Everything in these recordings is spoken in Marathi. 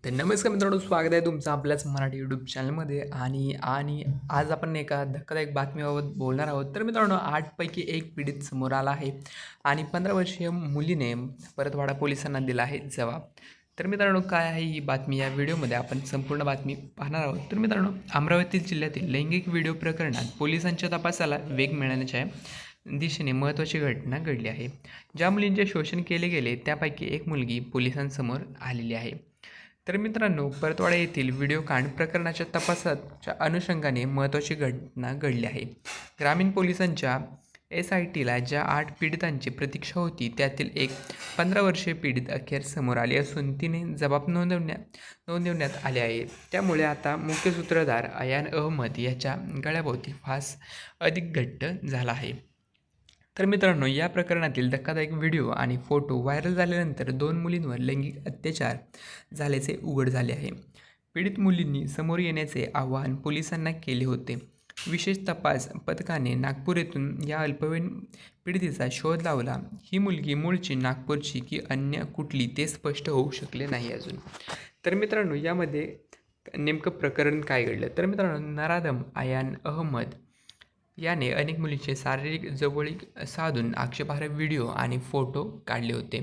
तर नमस्कार मित्रांनो, स्वागत आहे तुमचं आपल्याच मराठी यूट्यूब चॅनलमध्ये आणि आणि आज आपण एका धक्कादायक बातमीबाबत बोलणार आहोत. तर मित्रांनो, 8 पैकी 1 पीडित समोर आला आहे आणि 15 वर्षीय मुलीने परतवाडा पोलिसांना दिला आहे जबाब. तर मित्रांनो, काय आहे ही बातमी? या व्हिडिओमध्ये आपण संपूर्ण बातमी पाहणार आहोत. तर मित्रांनो, अमरावती जिल्ह्यातील लैंगिक व्हिडिओ प्रकरणात पोलिसांच्या तपासाला वेग मिळण्याच्या दिशेने महत्त्वाची घटना घडली आहे. ज्या मुलींचे शोषण केले गेले त्यापैकी एक मुलगी पोलिसांसमोर आलेली आहे. तर मित्रांनो, परतवाडा येथील व्हिडिओकांड प्रकरणाच्या तपासाच्या अनुषंगाने महत्त्वाची घटना घडली आहे. ग्रामीण पोलिसांच्या SITला ज्या 8 पीडितांची प्रतीक्षा होती त्यातील एक 15 वर्षीय पीडित अखेर समोर आली असून तिने जबाब नोंदवण्यात आले आहे. त्यामुळे आता मुख्य सूत्रधार अयान अहमद याच्या गळ्याभोवती फास अधिक घट्ट झाला आहे. तर मित्रांनो, या प्रकरणातील धक्कादायक व्हिडिओ आणि फोटो व्हायरल झाल्यानंतर 2 मुलींवर लैंगिक अत्याचार झाल्याचे उघड झाले आहे. पीडित मुलींनी समोर येण्याचे आवाहन पोलिसांना केले होते. विशेष तपास पथकाने नागपूर येथून या अल्पवयीन पीडितेचा शोध लावला. ही मुलगी मूळची नागपूरची की अन्य कुठली ते स्पष्ट होऊ शकले नाही अजून. तर मित्रांनो, यामध्ये नेमकं प्रकरण काय घडलं? तर मित्रांनो, नराधम अयान अहमद याने अनेक मुलींचे शारीरिक जवळीक साधून आक्षेपार्ह व्हिडिओ आणि फोटो काढले होते.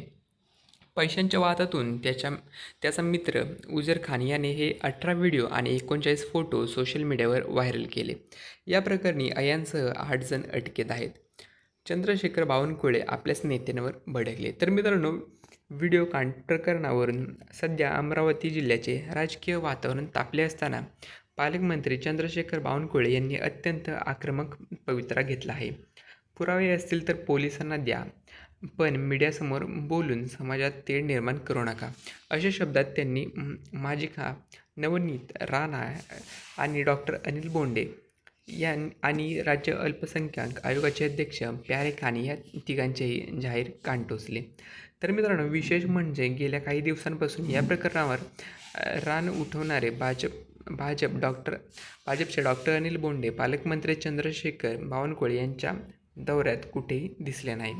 पैशांच्या वादातून त्याचा मित्र उजर खान याने हे 18 व्हिडिओ आणि 39 फोटो सोशल मीडियावर व्हायरल केले. या प्रकरणी अयानसह 8 जण अटकेत आहेत. चंद्रशेखर बावनकुळे आपल्याच नेत्यांवर भडकले. तर मित्रांनो, व्हिडिओ कांड प्रकरणावरून सध्या अमरावती जिल्ह्याचे राजकीय वातावरण तापले असताना पालकमंत्री चंद्रशेखर बावनकुळे यांनी अत्यंत आक्रमक पवित्रा घेतला आहे. पुरावे असतील तर पोलिसांना द्या, पण मीडियासमोर बोलून समाजात तेढ निर्माण करू नका, अशा शब्दात त्यांनी माजी नवनीत राणा आणि डॉक्टर अनिल बोंडे आणि राज्य अल्पसंख्याक आयोगाचे अध्यक्ष प्यारे खान या तिघांचेही जाहीर कान टोचले. तर मित्रांनो, विशेष म्हणजे गेल्या काही दिवसांपासून या प्रकरणावर रान उठवणारे भाजपचे डॉक्टर अनिल बोंडे पालकमंत्री चंद्रशेखर बावनकुळे यांच्या दौऱ्यात कुठेही दिसले नाही.